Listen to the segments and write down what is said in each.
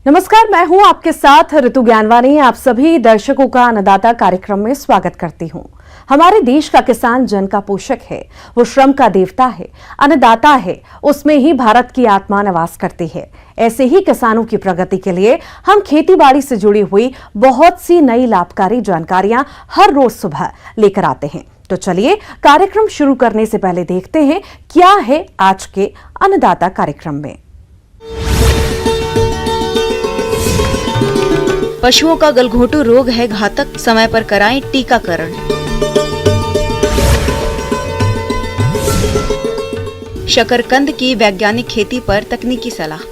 नमस्कार, मैं हूं आपके साथ ऋतु ज्ञानवानी। आप सभी दर्शकों का अन्नदाता कार्यक्रम में स्वागत करती हूं। हमारे देश का किसान जन का पोषक है, वो श्रम का देवता है, अन्नदाता है, उसमें ही भारत की आत्मा निवास करती है। ऐसे ही किसानों की प्रगति के लिए हम खेतीबाड़ी से जुड़ी हुई बहुत सी नई लाभकारी जानकारियां हर रोज सुबह लेकर आते हैं। तो चलिए कार्यक्रम शुरू करने से पहले देखते हैं क्या है आज के अन्नदाता कार्यक्रम में। पशुओं का गलघोंटू रोग है घातक, समय पर कराएं टीकाकरण। शकरकंद की वैज्ञानिक खेती पर तकनीकी सलाह।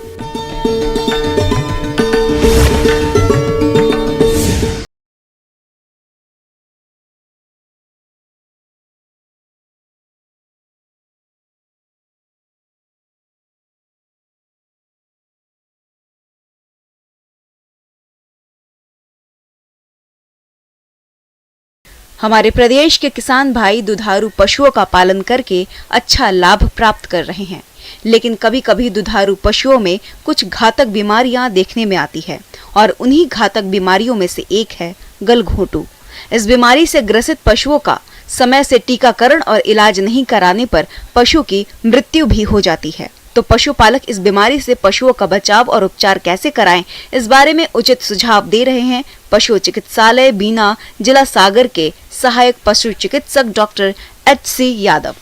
हमारे प्रदेश के किसान भाई दुधारू पशुओं का पालन करके अच्छा लाभ प्राप्त कर रहे हैं, लेकिन कभी कभी दुधारू पशुओं में कुछ घातक बीमारियां देखने में आती है और उन्हीं घातक बीमारियों में से एक है गलघोंटू। इस बीमारी से ग्रसित पशुओं का समय से टीकाकरण और इलाज नहीं कराने पर पशु की मृत्यु भी हो जाती है। तो पशुपालक इस बीमारी से पशुओं का बचाव और उपचार कैसे कराएं, इस बारे में उचित सुझाव दे रहे हैं पशु चिकित्सालय बीना, जिला सागर के सहायक पशु चिकित्सक डॉक्टर HC यादव।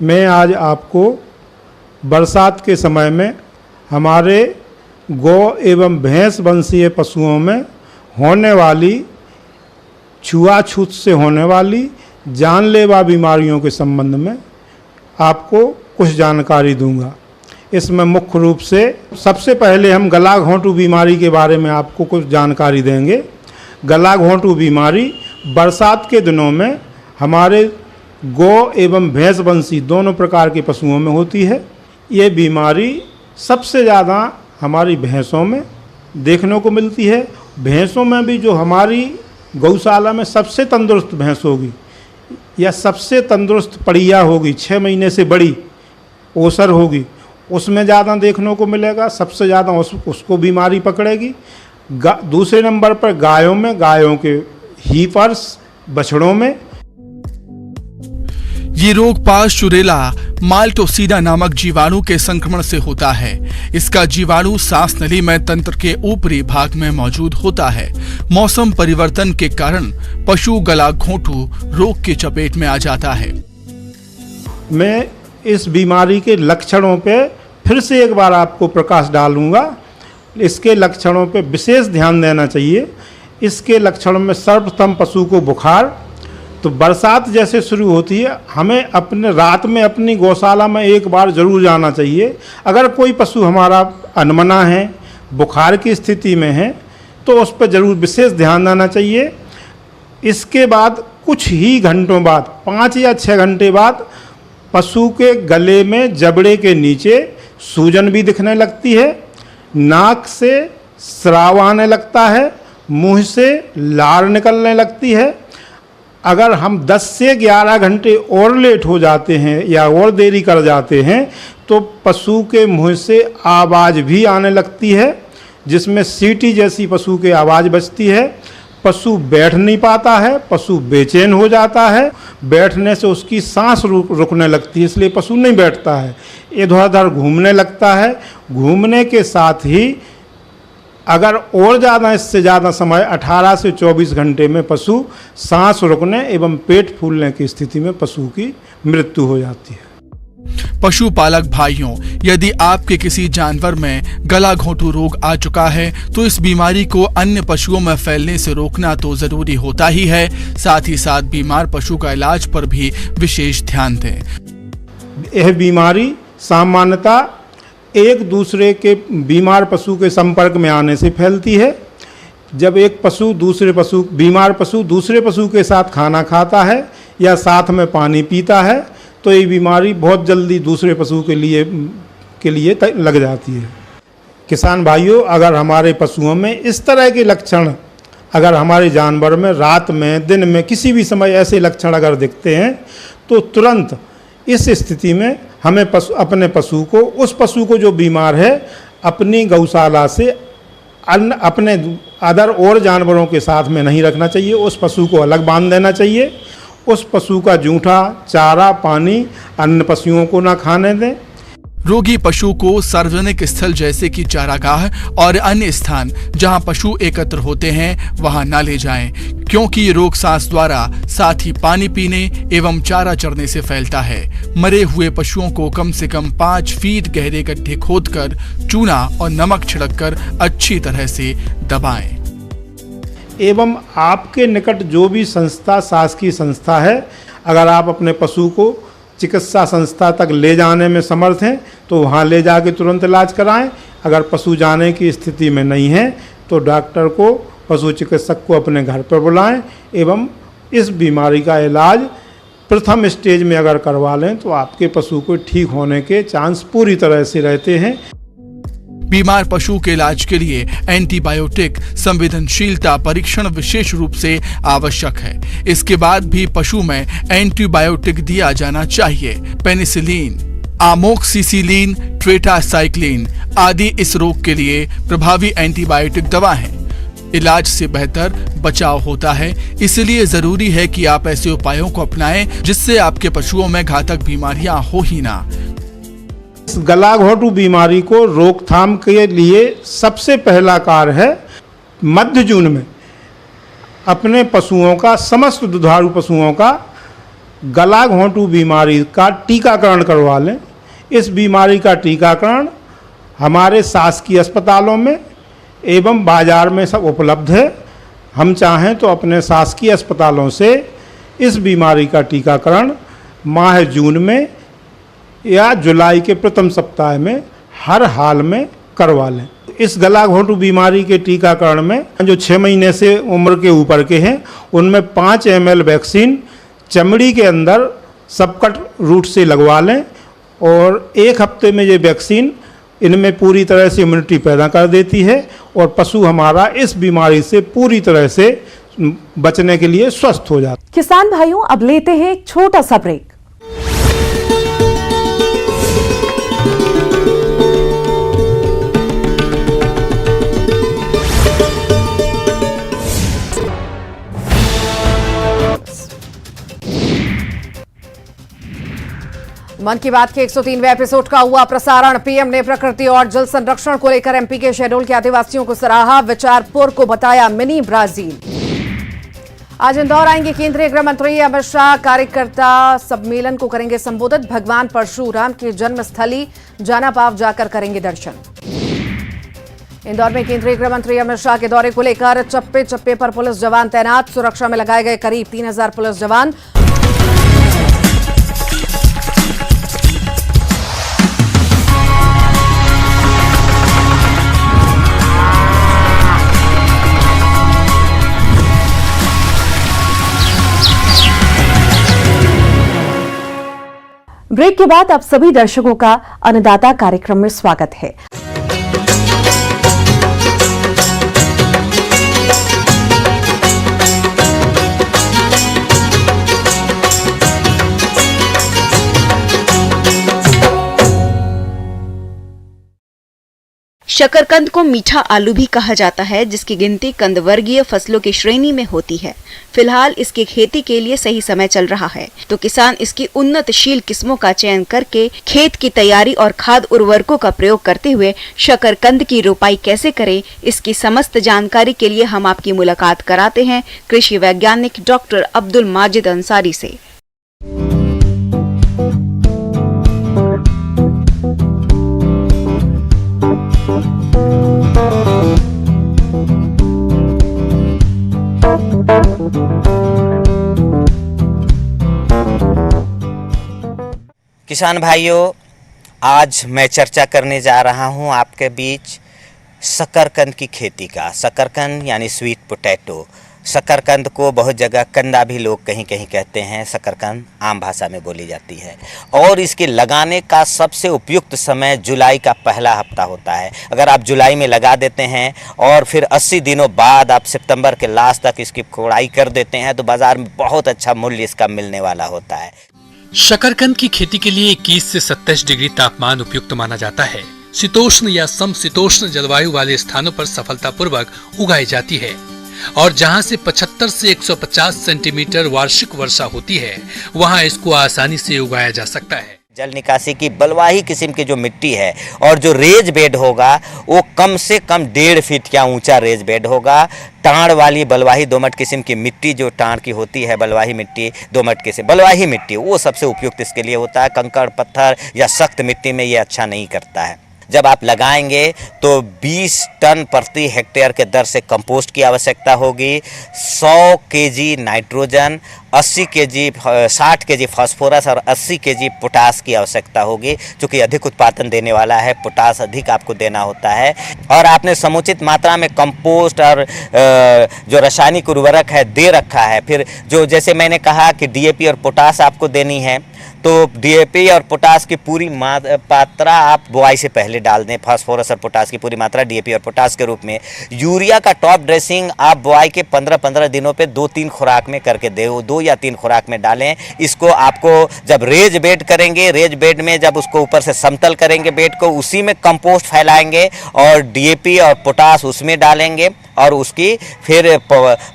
मैं आज आपको बरसात के समय में हमारे गौ एवं भैंस वंशीय पशुओं में होने वाली छुआछूत से होने वाली जानलेवा बीमारियों के संबंध में आपको कुछ जानकारी दूंगा। इसमें मुख्य रूप से सबसे पहले हम गला घोंटू बीमारी के बारे में आपको कुछ जानकारी देंगे। गला घोंटू बीमारी बरसात के दिनों में हमारे गौ एवं भैंस वंशी दोनों प्रकार के पशुओं में होती है। ये बीमारी सबसे ज़्यादा हमारी भैंसों में देखने को मिलती है। भैंसों में भी जो हमारी गौशाला में सबसे तंदुरुस्त भैंस होगी या सबसे तंदुरुस्त पड़िया होगी, 6 महीने से बड़ी ओसर होगी, उसमें ज़्यादा देखने को मिलेगा, सबसे ज़्यादा उसको बीमारी पकड़ेगी। दूसरे नंबर पर गायों में, गायों के हीपर्स, बछड़ों में। ये रोग पार्श्वरेला माल्टोसिडा नामक जीवाणु के संक्रमण से होता है। इसका जीवाणु सांस नली में तंत्र के ऊपरी भाग में मौजूद होता है। मौसम परिवर्तन के कारण पशु गला घोंटू रोग की चपेट में आ जाता है। मैं इस बीमारी के लक्षणों पे फिर से एक बार आपको प्रकाश डालूंगा। इसके लक्षणों पे विशेष ध्यान देना चाहिए। इसके लक्षणों में सर्वप्रथम पशु को बुखार। तो बरसात जैसे शुरू होती है, हमें अपने रात में अपनी गौशाला में एक बार जरूर जाना चाहिए। अगर कोई पशु हमारा अनमना है, बुखार की स्थिति में है, तो उस पर जरूर विशेष ध्यान देना चाहिए। इसके बाद कुछ ही घंटों बाद, 5 या 6 घंटे बाद, पशु के गले में जबड़े के नीचे सूजन भी दिखने लगती है, नाक से स्राव आने लगता है, मुंह से लार निकलने लगती है। अगर हम 10 से 11 घंटे और लेट हो जाते हैं या और देरी कर जाते हैं तो पशु के मुंह से आवाज़ भी आने लगती है, जिसमें सीटी जैसी पशु की आवाज़ बजती है। पशु बैठ नहीं पाता है, पशु बेचैन हो जाता है, बैठने से उसकी सांस रुकने लगती है, इसलिए पशु नहीं बैठता है, इधर उधर घूमने लगता है। घूमने के साथ ही अगर और ज़्यादा, इससे ज़्यादा समय 18 से 24 घंटे में पशु सांस रुकने एवं पेट फूलने की स्थिति में पशु की मृत्यु हो जाती है। पशुपालक भाइयों, यदि आपके किसी जानवर में गला घोंटू रोग आ चुका है तो इस बीमारी को अन्य पशुओं में फैलने से रोकना तो जरूरी होता ही है। साथ ही साथ बीमार पशु का इलाज पर भी विशेष ध्यान दें। यह बीमारी सामान्यतः एक दूसरे के बीमार पशु के संपर्क में आने से फैलती है। जब एक बीमार पशु दूसरे पशु के साथ खाना खाता है या साथ में पानी पीता है तो ये बीमारी बहुत जल्दी दूसरे पशु के लिए लग जाती है। किसान भाइयों, अगर हमारे पशुओं में इस तरह के लक्षण, अगर हमारे जानवर में रात में दिन में किसी भी समय ऐसे लक्षण अगर दिखते हैं तो तुरंत इस स्थिति में हमें अपने पशु को, उस पशु को जो बीमार है, अपनी गौशाला से अपने अदर और जानवरों के साथ में नहीं रखना चाहिए। उस पशु को अलग बांध देना चाहिए। उस पशु का जूठा, चारा, पानी अन्य पशुओं को ना खाने दें। रोगी पशु को सार्वजनिक स्थल जैसे कि चारागाह और अन्य स्थान जहां पशु एकत्र होते हैं वहां न ले जाएं, क्योंकि ये रोग सांस द्वारा, साथ ही पानी पीने एवं चारा चरने से फैलता है। मरे हुए पशुओं को कम से कम 5 फीट गहरे गड्ढे खोदकर चूना और नमक छिड़ककर अच्छी तरह से दबाएं। एवं आपके निकट जो भी संस्था, शासकीय संस्था है, अगर आप अपने पशु को चिकित्सा संस्था तक ले जाने में समर्थ हैं तो वहाँ ले जाके तुरंत इलाज कराएं। अगर पशु जाने की स्थिति में नहीं है तो डॉक्टर को, पशु चिकित्सक को अपने घर पर बुलाएं एवं इस बीमारी का इलाज प्रथम स्टेज में अगर करवा लें तो आपके पशु को ठीक होने के चांस पूरी तरह से रहते हैं। बीमार पशु के इलाज के लिए एंटीबायोटिक संवेदनशीलता परीक्षण विशेष रूप से आवश्यक है। इसके बाद भी पशु में एंटीबायोटिक दिया जाना चाहिए। पेनिसिलिन, आमोक्सिसिलिन, ट्रेटासाइक्लिन आदि इस रोग के लिए प्रभावी एंटीबायोटिक दवा है। इलाज से बेहतर बचाव होता है, इसलिए जरूरी है कि आप ऐसे उपायों को अपनाएं जिससे आपके पशुओं में घातक बीमारियां हो ही ना। इस गला घोटू बीमारी को रोकथाम के लिए सबसे पहला कार्य है मध्य जून में अपने पशुओं का, समस्त दुधारू पशुओं का गला घोटू बीमारी का टीकाकरण करवा लें। इस बीमारी का टीकाकरण हमारे शासकीय अस्पतालों में एवं बाजार में सब उपलब्ध है। हम चाहें तो अपने शासकीय अस्पतालों से इस बीमारी का टीकाकरण माह जून में या जुलाई के प्रथम सप्ताह में हर हाल में करवा लें। इस गला घोटू बीमारी के टीकाकरण में जो 6 महीने से उम्र के ऊपर के हैं उनमें 5 ml वैक्सीन चमड़ी के अंदर सबकट रूट से लगवा लें और 1 हफ्ते में ये वैक्सीन इनमें पूरी तरह से इम्यूनिटी पैदा कर देती है और पशु हमारा इस बीमारी से पूरी तरह से बचने के लिए स्वस्थ हो जाता है। किसान भाइयों, अब लेते हैं एक छोटा सा ब्रेक। मन की बात के 103वें एपिसोड का हुआ प्रसारण। पीएम ने प्रकृति और जल संरक्षण को लेकर एमपी के शहडोल के आदिवासियों को सराहा, विचारपुर को बताया मिनी ब्राजील। आज इंदौर आएंगे केंद्रीय गृह मंत्री अमित शाह, कार्यकर्ता सम्मेलन को करेंगे संबोधित। भगवान परशुराम की जन्मस्थली जानापाव जाकर करेंगे दर्शन। इंदौर में केंद्रीय गृह मंत्री अमित शाह के दौरे को लेकर चप्पे चप्पे पर पुलिस जवान तैनात, सुरक्षा में लगाए गए करीब 3000 पुलिस जवान। ब्रेक के बाद आप सभी दर्शकों का अन्नदाता कार्यक्रम में स्वागत है। शकरकंद को मीठा आलू भी कहा जाता है, जिसकी गिनती कंदवर्गीय फसलों की श्रेणी में होती है। फिलहाल इसकी खेती के लिए सही समय चल रहा है, तो किसान इसकी उन्नतशील किस्मों का चयन करके खेत की तैयारी और खाद उर्वरकों का प्रयोग करते हुए शकरकंद की रोपाई कैसे करें, इसकी समस्त जानकारी के लिए हम आपकी मुलाकात कराते हैं कृषि वैज्ञानिक डॉक्टर अब्दुल माजिद अंसारी से। किसान भाइयों, आज मैं चर्चा करने जा रहा हूं आपके बीच शकरकंद की खेती का। शकरकंद यानी स्वीट पोटैटो। शकरकंद को बहुत जगह कंदा भी लोग कहीं कहीं कहते हैं, शकरकंद आम भाषा में बोली जाती है। और इसके लगाने का सबसे उपयुक्त समय जुलाई का पहला हफ्ता होता है। अगर आप जुलाई में लगा देते हैं और फिर 80 दिनों बाद आप सितंबर के लास्ट तक इसकी कोड़ाई कर देते हैं तो बाज़ार में बहुत अच्छा मूल्य इसका मिलने वाला होता है। शकरकंद की खेती के लिए 21 से 27 डिग्री तापमान उपयुक्त माना जाता है। शीतोष्ण या समशीतोष्ण जलवायु वाले स्थानों पर सफलतापूर्वक उगाई जाती है और जहां से 75 से 150 सेंटीमीटर वार्षिक वर्षा होती है वहां इसको आसानी से उगाया जा सकता है। जल निकासी की बलुआही किस्म की जो मिट्टी है और जो रेज बेड होगा वो कम से कम 1.5 फीट का ऊंचा रेज बेड होगा। टाण वाली बलुआही दोमट किस्म की मिट्टी जो टाण की होती है, बलुआही मिट्टी दोमट किस्म बलुआही मिट्टी, वो सबसे उपयुक्त इसके लिए होता है। कंकड़ पत्थर या सख्त मिट्टी में ये अच्छा नहीं करता है। जब आप लगाएंगे तो 20 टन प्रति हेक्टेयर के दर से कंपोस्ट की आवश्यकता होगी, 100 KG nitrogen, 80 KG 60 KG phosphorus और 80 केजी पोटास की आवश्यकता होगी। चूँकि अधिक उत्पादन देने वाला है, पोटास अधिक आपको देना होता है। और आपने समुचित मात्रा में कंपोस्ट और जो रासायनिक उर्वरक है दे रखा है। फिर जो जैसे मैंने कहा कि डीएपी और पोटास आपको देनी है, तो डीएपी और पोटास की पूरी मात्रा आप बुआई से पहले डाल दें। फास्फोरस और पोटास की पूरी मात्रा डीएपी और पोटास के रूप में। यूरिया का टॉप ड्रेसिंग आप बुआई के 15-15 दिनों पे 2-3 खुराक में करके दे, 2 या 3 खुराक में डालें। इसको आपको जब रेज बेड करेंगे, रेज बेड में जब उसको ऊपर से समतल करेंगे बेड को, उसी में कंपोस्ट फैलाएंगे और डीएपी और पोटास उसमें डालेंगे और उसकी फिर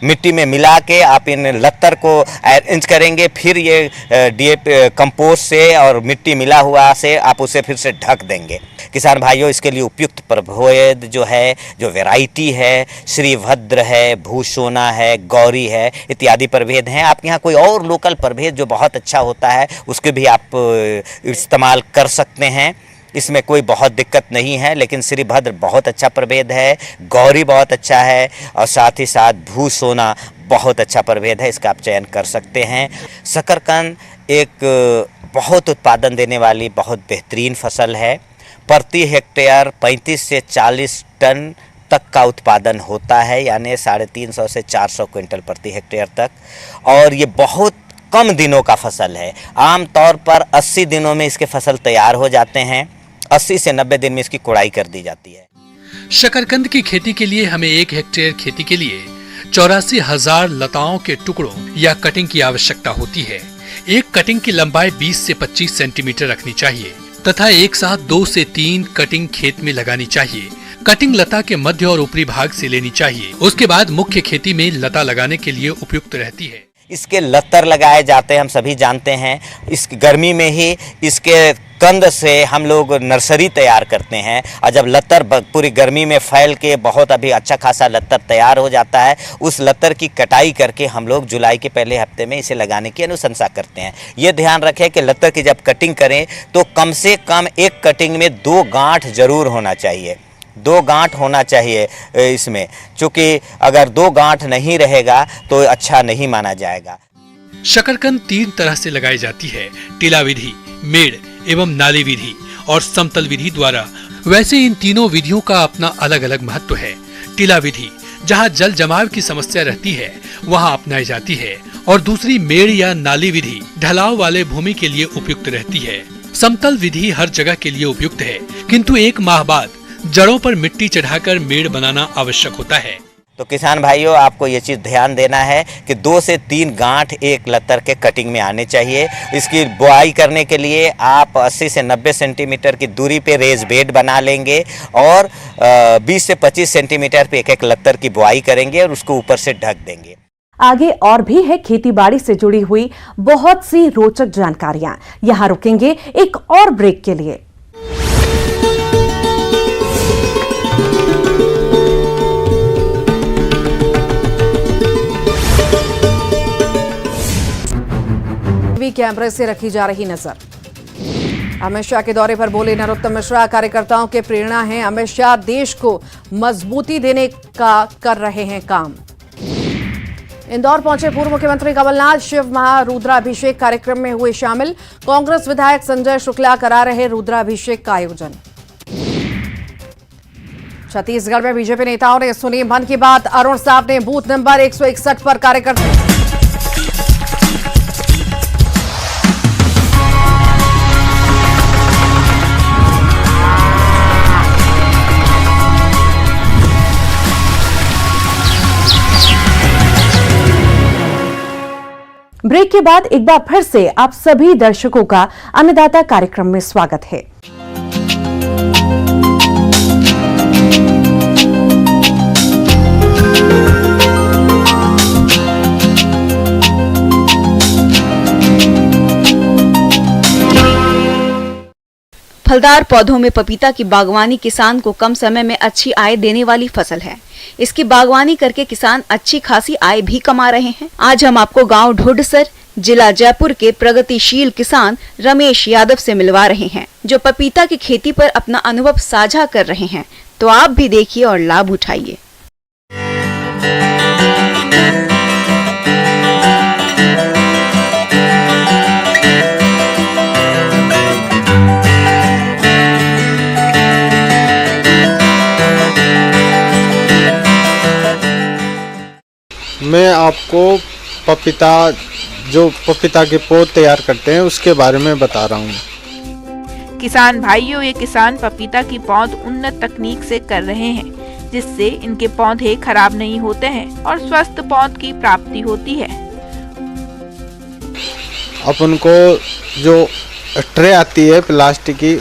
मिट्टी में मिला के आप इन लत्तर को अरेंज करेंगे। फिर ये डीएपी कंपोस्ट से और मिट्टी मिला हुआ से आप उसे फिर से ढक देंगे। किसान भाइयों, इसके लिए उपयुक्त प्रभेद जो है, जो वैरायटी है, श्रीभद्र है, भूसोना है, गौरी है, इत्यादि प्रभेद हैं। आपके यहाँ कोई और लोकल प्रभेद जो बहुत अच्छा होता है उसके भी आप इस्तेमाल कर सकते हैं, इसमें कोई बहुत दिक्कत नहीं है। लेकिन श्रीभद्र बहुत अच्छा प्रभेद है, गौरी बहुत अच्छा है और साथ ही साथ भूसोना बहुत अच्छा प्रभेद है, इसका आप चयन कर सकते हैं। शकरकंद एक बहुत उत्पादन देने वाली बहुत बेहतरीन फसल है। प्रति हेक्टेयर 35 से 40 टन तक का उत्पादन होता है, यानी 350 से 400 क्विंटल प्रति हेक्टेयर तक। और ये बहुत कम दिनों का फसल है। आमतौर पर 80 दिनों में इसके फसल तैयार हो जाते हैं, 80 से 90 दिन में इसकी कोड़ाई कर दी जाती है। शकरकंद की खेती के लिए हमें 1 हेक्टेयर खेती के लिए 84,000 लताओं के टुकड़ों या कटिंग की आवश्यकता होती है। एक कटिंग की लंबाई 20 से 25 सेंटीमीटर रखनी चाहिए तथा एक साथ 2 से 3 कटिंग खेत में लगानी चाहिए। कटिंग लता के मध्य और ऊपरी भाग से लेनी चाहिए। उसके बाद मुख्य खेती में लता लगाने के लिए उपयुक्त रहती है। इसके लत्तर लगाए जाते हैं, हम सभी जानते हैं। इस गर्मी में ही इसके कंद से हम लोग नर्सरी तैयार करते हैं और जब लत्तर पूरी गर्मी में फैल के बहुत अभी अच्छा खासा लत्तर तैयार हो जाता है, उस लत्तर की कटाई करके हम लोग जुलाई के पहले हफ्ते में इसे लगाने की अनुशंसा करते हैं। ये ध्यान रखें कि लत्तर की जब कटिंग करें तो कम से कम एक कटिंग में 2 गांठ जरूर होना चाहिए, 2 गांठ होना चाहिए इसमें, क्योंकि अगर 2 गांठ नहीं रहेगा तो अच्छा नहीं माना जाएगा। शकरकंद 3 तरह से लगाई जाती है, टीला विधि, मेड़ एवं नाली विधि और समतल विधि द्वारा। वैसे इन तीनों विधियों का अपना अलग अलग महत्व है। टीला विधि जहां जल जमाव की समस्या रहती है वहां अपनाई जाती है और दूसरी मेड़ या नाली विधि ढलाव वाले भूमि के लिए उपयुक्त रहती है। समतल विधि हर जगह के लिए उपयुक्त है, किंतु 1 माह बाद जड़ों पर मिट्टी चढ़ाकर मेड़ बनाना आवश्यक होता है। तो किसान भाइयों, आपको ये चीज़ ध्यान देना है कि 2 से 3 गांठ एक लत्तर के कटिंग में आने चाहिए। इसकी बुआई करने के लिए आप 80 से 90 सेंटीमीटर की दूरी पे रेज बेड बना लेंगे और 20 से 25 सेंटीमीटर पे एक लत्तर की बुआई करेंगे और उसको ऊपर से ढक देंगे। आगे और भी है खेतीबाड़ी से जुड़ी हुई बहुत सी रोचक जानकारियां। यहां रुकेंगे एक और ब्रेक के लिए। कैमरे से रखी जा रही नजर। अमित शाह के दौरे पर बोले नरोत्तम मिश्रा, कार्यकर्ताओं के प्रेरणा हैं। अमित शाह देश को मजबूती देने का कर रहे हैं काम। इंदौर पहुंचे पूर्व मुख्यमंत्री कमलनाथ, शिव महारुद्राभिषेक कार्यक्रम में हुए शामिल। कांग्रेस विधायक संजय शुक्ला करा रहे रुद्राभिषेक का आयोजन। छत्तीसगढ़ में बीजेपी नेताओं ने सुनी मन की बात। अरुण साहब ने बूथ नंबर 161 पर कार्यकर्ता ब्रेक के बाद एक बार फिर से आप सभी दर्शकों का अन्नदाता कार्यक्रम में स्वागत है। फलदार पौधों में पपीता की बागवानी किसान को कम समय में अच्छी आय देने वाली फसल है। इसकी बागवानी करके किसान अच्छी खासी आय भी कमा रहे हैं। आज हम आपको गांव ढोडसर, जिला जयपुर के प्रगतिशील किसान रमेश यादव से मिलवा रहे हैं, जो पपीता की खेती पर अपना अनुभव साझा कर रहे हैं। तो आप भी देखिए और लाभ उठाइए। मैं आपको पपीता के पौध तैयार करते हैं उसके बारे में बता रहा हूँ। किसान भाइयों, ये किसान पपीता की पौध उन्नत तकनीक से कर रहे हैं, जिससे इनके पौधे खराब नहीं होते हैं और स्वस्थ पौध की प्राप्ति होती है। अपन को जो ट्रे आती है प्लास्टिक की,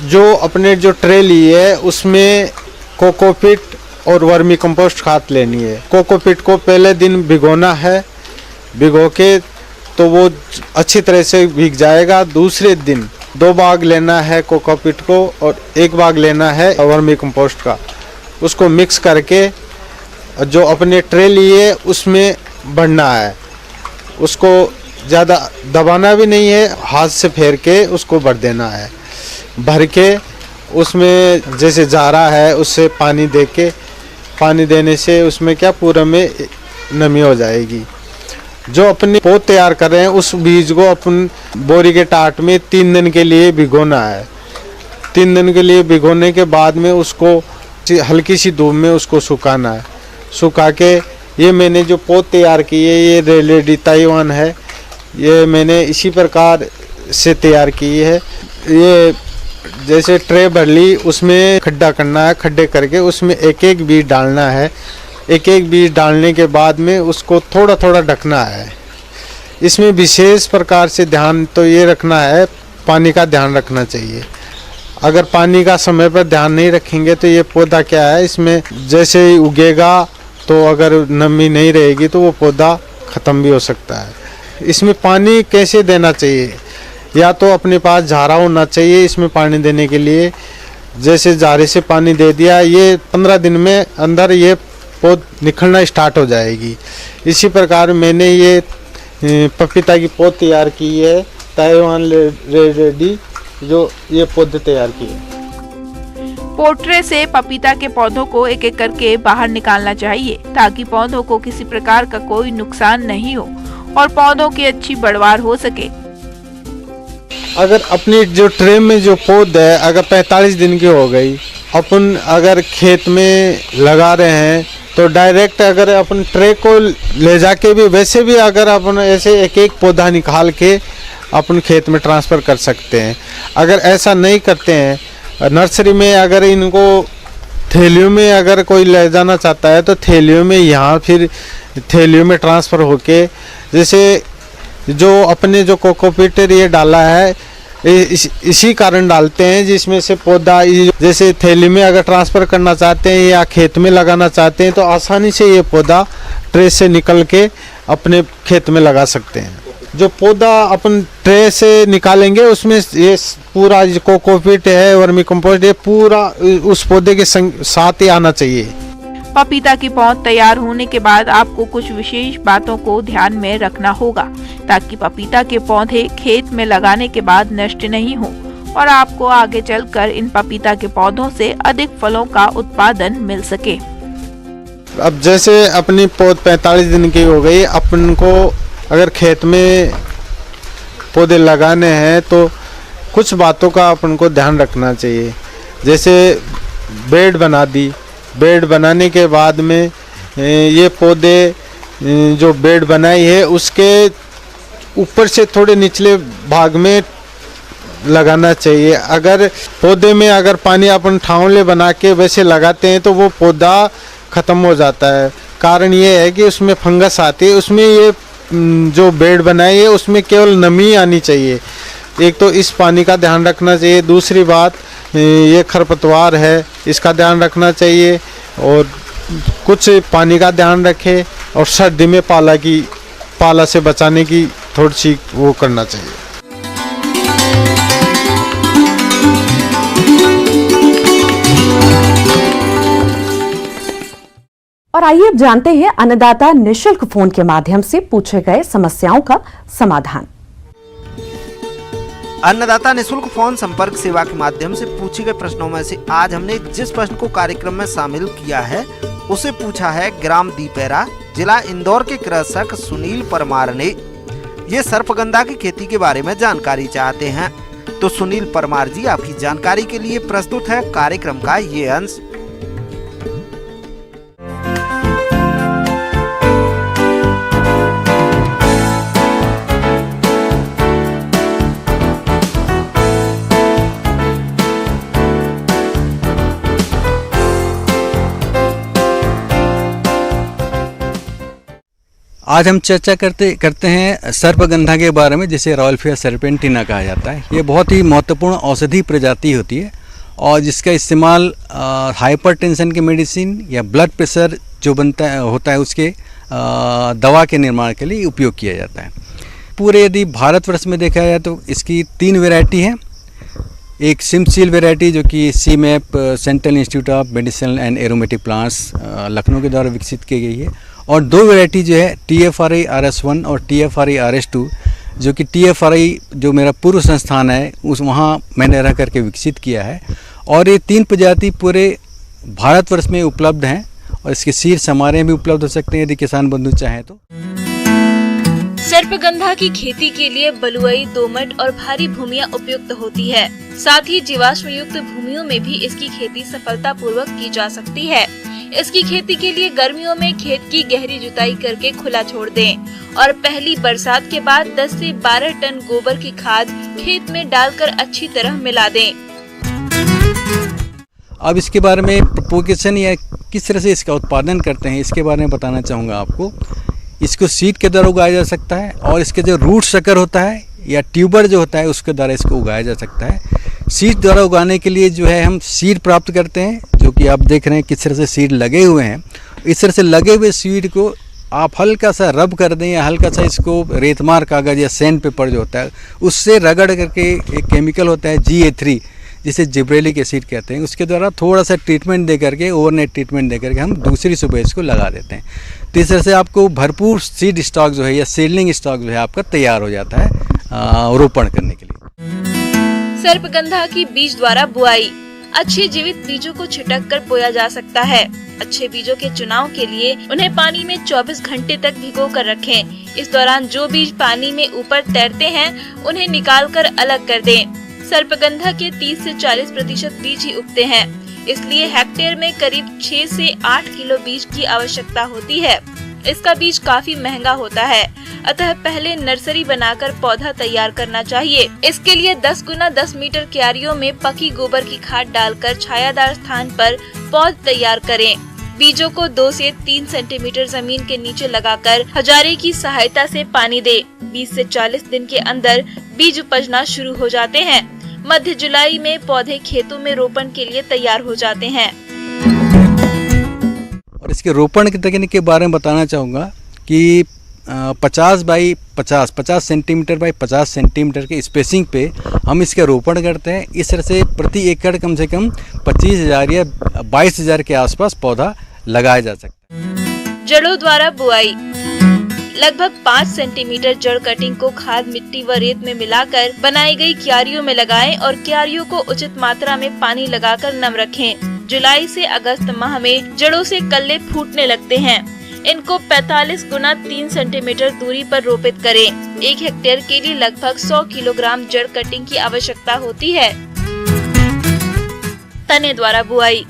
जो अपने जो ट्रे ली है उसमें कोकोपीट और वर्मी कंपोस्ट खाद लेनी है। कोकोपीट को पहले दिन भिगोना है, भिगो के तो वो अच्छी तरह से भीग जाएगा। दूसरे दिन 2 भाग लेना है कोकोपीट को और 1 भाग लेना है वर्मी कंपोस्ट का। उसको मिक्स करके जो अपने ट्रे लिए उसमें भरना है। उसको ज़्यादा दबाना भी नहीं है, हाथ से फेर के उसको भर देना है। भर के उसमें जैसे जारा है उससे पानी देने से उसमें क्या पूरा में नमी हो जाएगी। जो अपने पौध तैयार कर रहे हैं उस बीज को अपन बोरी के टाट में 3 दिन के लिए भिगोना है। 3 दिन के लिए भिगोने के बाद में उसको हल्की सी धूप में उसको सुखाना है। सुखा के ये मैंने जो पौध तैयार किए ये रेलेडी ताइवान है, ये मैंने इसी प्रकार से तैयार की है। ये जैसे ट्रे भर ली, उसमें खड्डा करना है, खड्डे करके उसमें एक बीज डालना है। एक बीज डालने के बाद में उसको थोड़ा थोड़ा ढकना है। इसमें विशेष प्रकार से ध्यान तो ये रखना है, पानी का ध्यान रखना चाहिए। अगर पानी का समय पर ध्यान नहीं रखेंगे तो ये पौधा क्या है, इसमें जैसे ही उगेगा तो अगर नमी नहीं रहेगी तो वो पौधा ख़त्म भी हो सकता है। इसमें पानी कैसे देना चाहिए, या तो अपने पास झारा होना चाहिए इसमें पानी देने के लिए। जैसे झारे से पानी दे दिया, ये 15 दिन में अंदर ये पौध निकलना स्टार्ट हो जाएगी। इसी प्रकार मैंने ये पपीता की पौध तैयार की है, ताइवान रेडी, जो ये पौधे तैयार की है। पोट्रे से पपीता के पौधों को एक एक करके बाहर निकालना चाहिए, ताकि पौधों को किसी प्रकार का कोई नुकसान नहीं हो और पौधों की अच्छी बढ़वार हो सके। अगर अपनी जो ट्रे में जो पौध है अगर 45 दिन की हो गई, अपन अगर खेत में लगा रहे हैं तो डायरेक्ट अगर अपन ट्रे को ले जाके भी, वैसे भी अगर अपन ऐसे एक पौधा निकाल के अपन खेत में ट्रांसफ़र कर सकते हैं। अगर ऐसा नहीं करते हैं, नर्सरी में अगर इनको थैलियों में अगर कोई ले जाना चाहता है तो थैलियों में, यहाँ फिर थैलियों में ट्रांसफ़र होके, जैसे जो अपने जो कोकोपीट ये डाला है इसी कारण डालते हैं जिसमें से पौधा जैसे थैली में अगर ट्रांसफ़र करना चाहते हैं या खेत में लगाना चाहते हैं तो आसानी से ये पौधा ट्रे से निकल के अपने खेत में लगा सकते हैं। जो पौधा अपन ट्रे से निकालेंगे उसमें ये पूरा जो कोकोपीट है, वर्मी कंपोस्ट, ये पूरा उस पौधे के साथ ही आना चाहिए। पपीता की पौध तैयार होने के बाद आपको कुछ विशेष बातों को ध्यान में रखना होगा, ताकि पपीता के पौधे खेत में लगाने के बाद नष्ट नहीं हो और आपको आगे चलकर इन पपीता के पौधों से अधिक फलों का उत्पादन मिल सके। अब जैसे अपनी पौध 45 दिन की हो गई, अपन को अगर खेत में पौधे लगाने हैं तो कुछ बातों का अपन को ध्यान रखना चाहिए। जैसे बेड बना दी। बेड बनाने के बाद में ये पौधे जो बेड बनाई है उसके ऊपर से थोड़े निचले भाग में लगाना चाहिए। अगर पौधे में अगर पानी अपन ठावले बना के वैसे लगाते हैं तो वो पौधा ख़त्म हो जाता है। कारण ये है कि उसमें फंगस आती है। उसमें ये जो बेड बनाई है उसमें केवल नमी आनी चाहिए। एक तो इस पानी का ध्यान रखना चाहिए। दूसरी बात, ये खरपतवार है, इसका ध्यान रखना चाहिए और कुछ पानी का ध्यान रखें और सर्दी में पाला से बचाने की थोड़ी सी वो करना चाहिए। और आइए अब जानते हैं अन्नदाता निशुल्क फोन के माध्यम से पूछे गए समस्याओं का समाधान। अन्नदाता निशुल्क फोन संपर्क सेवा के माध्यम से पूछे गए प्रश्नों में से आज हमने जिस प्रश्न को कार्यक्रम में शामिल किया है उसे पूछा है ग्राम दीपेरा, जिला इंदौर के कृषक सुनील परमार ने। ये सर्पगंधा की खेती के बारे में जानकारी चाहते हैं। तो सुनील परमार जी, आपकी जानकारी के लिए प्रस्तुत है कार्यक्रम का ये अंश। आज हम चर्चा करते हैं सर्पगंधा के बारे में, जिसे रॉल्फिया सर्पेंटिना कहा जाता है। ये बहुत ही महत्वपूर्ण औषधि प्रजाति होती है और जिसका इस्तेमाल हाइपरटेंशन के मेडिसिन या ब्लड प्रेशर जो होता है उसके दवा के निर्माण के लिए उपयोग किया जाता है। पूरे यदि भारतवर्ष में देखा जाए तो इसकी 3 वैरायटी है। एक सिमसील वैरायटी जो कि CMAP central institute of medicinal and aromatic plants Lucknow के द्वारा विकसित की गई है, और 2 वैरायटी जो है TFRI RS1 और TFRI RS2 जो कि TFRI जो मेरा पूर्व संस्थान है उस वहाँ मैंने रह करके विकसित किया है। और ये 3 प्रजाति पूरे भारतवर्ष में उपलब्ध हैं और इसके सीड्स हमारे भी उपलब्ध हो सकते हैं यदि किसान बंधु चाहें तो। सर्पगंधा की खेती के लिए बलुई, दोमट और भारी भूमियां उपयुक्त होती है। साथ ही जीवाश्म युक्त भूमियों में भी इसकी खेती सफलतापूर्वक की जा सकती है। इसकी खेती के लिए गर्मियों में खेत की गहरी जुताई करके खुला छोड़ दें और पहली बरसात के बाद 10 से 12 टन गोबर की खाद खेत में डालकर अच्छी तरह मिला दें। अब इसके बारे में प्रोपोगेशन या किस तरह से इसका उत्पादन करते हैं इसके बारे में बताना चाहूँगा आपको। इसको सीड के द्वारा उगाया जा सकता है और इसके जो रूट शकर होता है या ट्यूबर जो होता है उसके द्वारा इसको उगाया जा सकता है। सीड द्वारा उगाने के लिए जो है हम सीड प्राप्त करते हैं, जो कि आप देख रहे हैं किस तरह से सीड लगे हुए हैं। इस तरह से लगे हुए सीड को आप हल्का सा रब कर दें या हल्का सा इसको रेतमार कागज़ या सैंड पेपर जो होता है उससे रगड़ करके, एक केमिकल होता है GA3 जिसे जिब्रेलिक एसिड कहते हैं, उसके द्वारा थोड़ा सा ट्रीटमेंट दे करके, ओवरनाइट ट्रीटमेंट दे करके हम दूसरी सुबह इसको लगा देते हैं। तो इस तरह से आपको भरपूर सीड स्टॉक जो है या सीडलिंग स्टॉक जो है आपका तैयार हो जाता है रोपण करने के लिए। सर्पगंधा की बीज द्वारा बुआई। अच्छे जीवित बीजों को छिटक कर बोया जा सकता है। अच्छे बीजों के चुनाव के लिए उन्हें पानी में 24 घंटे तक भिगो कर रखें। इस दौरान जो बीज पानी में ऊपर तैरते हैं उन्हें निकाल कर अलग कर दें। सर्पगंधा के 30 से 40% बीज ही उगते हैं, इसलिए हेक्टेयर में करीब 6 से 8 किलो बीज की आवश्यकता होती है। इसका बीज काफी महंगा होता है, अतः पहले नर्सरी बनाकर पौधा तैयार करना चाहिए। इसके लिए 10 गुना 10 मीटर क्यारियों में पकी गोबर की खाद डालकर छायादार स्थान पर पौध तैयार करें। बीजों को 2 से 3 सेंटीमीटर जमीन के नीचे लगाकर हजारे की सहायता से पानी दे। 20 से 40 दिन के अंदर बीज उपजना शुरू हो जाते हैं। मध्य जुलाई में पौधे खेतों में रोपण के लिए तैयार हो जाते हैं। और इसके रोपण की तकनीक के बारे में बताना चाहूँगा कि 50 सेंटीमीटर बाई 50 सेंटीमीटर के स्पेसिंग पे हम इसका रोपण करते हैं। इस तरह से प्रति एकड़ कम से कम 25,000 या 22,000 के आसपास पौधा लगाया जा सकता है। जड़ों द्वारा बुआई। लगभग 5 सेंटीमीटर जड़ कटिंग को खाद, मिट्टी व रेत में मिलाकर बनाई गई क्यारियों में लगाएं और क्यारियों को उचित मात्रा में पानी लगाकर नम रखें। जुलाई से अगस्त माह में जड़ों से कल्ले फूटने लगते हैं। इनको 45 गुना 3 सेंटीमीटर दूरी पर रोपित करें। 1 हेक्टेयर के लिए लगभग 100 किलोग्राम जड़ कटिंग की आवश्यकता होती है। तने द्वारा बुआई।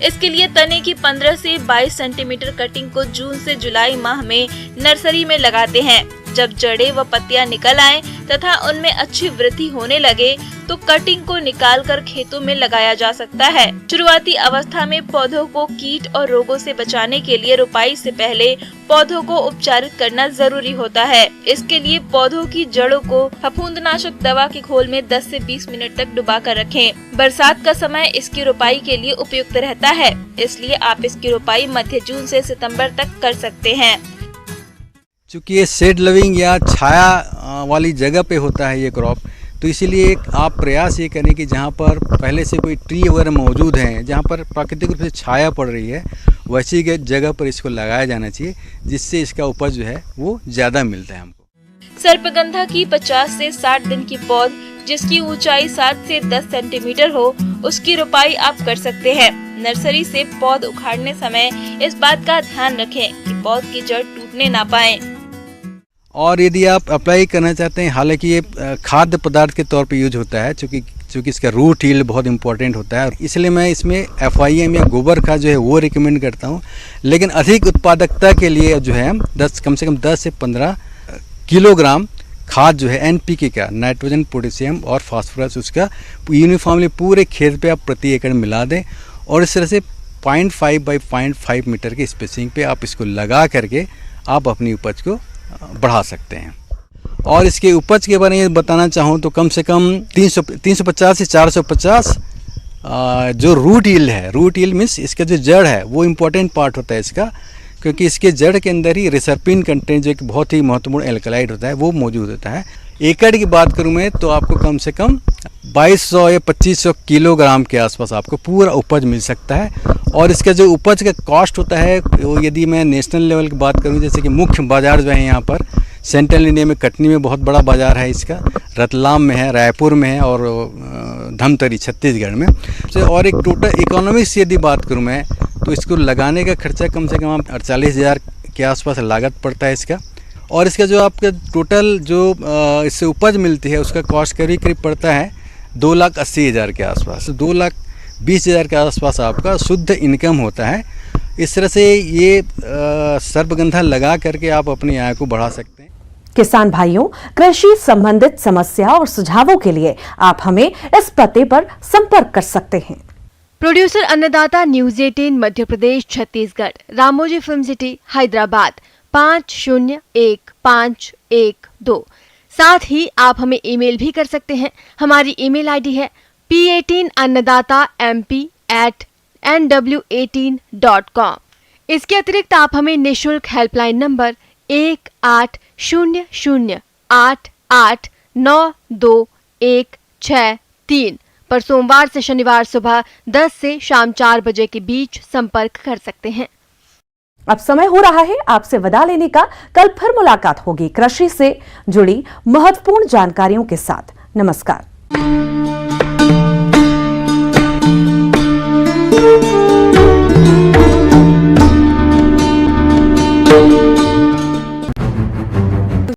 इसके लिए तने की 15 से 22 सेंटीमीटर कटिंग को जून से जुलाई माह में नर्सरी में लगाते हैं। जब जड़ें व पत्तियां निकल आएं तथा उनमें अच्छी वृद्धि होने लगे तो कटिंग को निकालकर खेतों में लगाया जा सकता है। शुरुआती अवस्था में पौधों को कीट और रोगों से बचाने के लिए रुपाई से पहले पौधों को उपचारित करना जरूरी होता है। इसके लिए पौधों की जड़ों को फफूंदनाशक दवा के घोल में 10 से 20 मिनट तक डुबा कर रखें। बरसात का समय इसकी रुपाई के लिए उपयुक्त रहता है, इसलिए आप इसकी रुपाई मध्य जून से सितंबर तक कर सकते हैं। चूँकि ये शेड लविंग या छाया वाली जगह पे होता है ये क्रॉप, तो इसीलिए एक आप प्रयास ये करें कि जहाँ पर पहले से कोई ट्री वगैरह मौजूद हैं, जहाँ पर प्राकृतिक रूप से छाया पड़ रही है, वैसी जगह पर इसको लगाया जाना चाहिए, जिससे इसका उपज जो है वो ज़्यादा मिलता है हमको। सर्पगंधा की 50 से 60 दिन की पौध जिसकी ऊंचाई 7 से 10 सेंटीमीटर हो, उसकी रुपाई आप कर सकते हैं। नर्सरी से पौध उखाड़ने समय इस बात का ध्यान रखें कि पौध की जड़ टूटने ना पाए। और यदि आप अप्लाई करना चाहते हैं, हालांकि ये खाद्य पदार्थ के तौर पे यूज होता है, चूँकि इसका रूट हील्ड बहुत इंपॉर्टेंट होता है, इसलिए मैं इसमें FIM या गोबर खाद जो है वो रिकमेंड करता हूँ। लेकिन अधिक उत्पादकता के लिए जो है कम से कम 10 से 15 किलोग्राम खाद जो है NPK का, नाइट्रोजन, पोटेशियम और फास्फोरस, उसका यूनिफॉर्मली पूरे खेत पे आप प्रति एकड़ मिला दें और इस तरह से 0.5 बाई 0.5 मीटर की स्पेसिंग पे आप इसको लगा करके आप अपनी उपज को बढ़ा सकते हैं। और इसके उपज के बारे में बताना चाहूँ तो कम से कम 350 से 450 जो रूट हील्ड है, रूट हील्ड मीन्स इसका जो जड़ है वो इम्पोर्टेंट पार्ट होता है इसका, क्योंकि इसके जड़ के अंदर ही रिसर्पिन कंटेंट जो एक बहुत ही महत्वपूर्ण एल्कलाइड होता है वो मौजूद होता है। एकड़ की बात करूँ मैं तो आपको कम से कम 2200 या 2500 किलोग्राम के आसपास आपको पूरा उपज मिल सकता है। और इसका जो उपज का कॉस्ट होता है वो यदि मैं नेशनल लेवल की बात करूँ, जैसे कि मुख्य बाज़ार जो है यहाँ पर सेंट्रल इंडिया में कटनी में बहुत बड़ा बाज़ार है इसका, रतलाम में है, रायपुर में है और धमतरी छत्तीसगढ़ में। और एक टोटल इकोनॉमिक्स यदि बात करूँ मैं तो इसको लगाने का खर्चा कम से कम 48,000 के आसपास लागत पड़ता है इसका। और इसका जो आपका टोटल जो इससे उपज मिलती है उसका कॉस्ट करीब करीब पड़ता है 2,80,000 के आसपास, 2,20,000 के आसपास आपका शुद्ध इनकम होता है। इस तरह से ये सर्पगंधा लगा करके आप अपनी आय को बढ़ा सकते हैं। किसान भाइयों, कृषि संबंधित समस्या और सुझावों के लिए आप हमें इस पते पर संपर्क कर सकते हैं। प्रोड्यूसर अन्नदाता news 18 Madhya Pradesh Chhattisgarh, Ramoji film city Hyderabad 501-512। साथ ही आप हमें ईमेल भी कर सकते हैं। हमारी ईमेल आईडी है p18annadatamp@nw18.com। इसके अतिरिक्त आप हमें निःशुल्क हेल्पलाइन नंबर 180088926163 पर सोमवार से शनिवार सुबह 10 से शाम 4 बजे के बीच संपर्क कर सकते हैं। अब समय हो रहा है आपसे विदा लेने का। कल फिर मुलाकात होगी कृषि से जुड़ी महत्वपूर्ण जानकारियों के साथ। नमस्कार।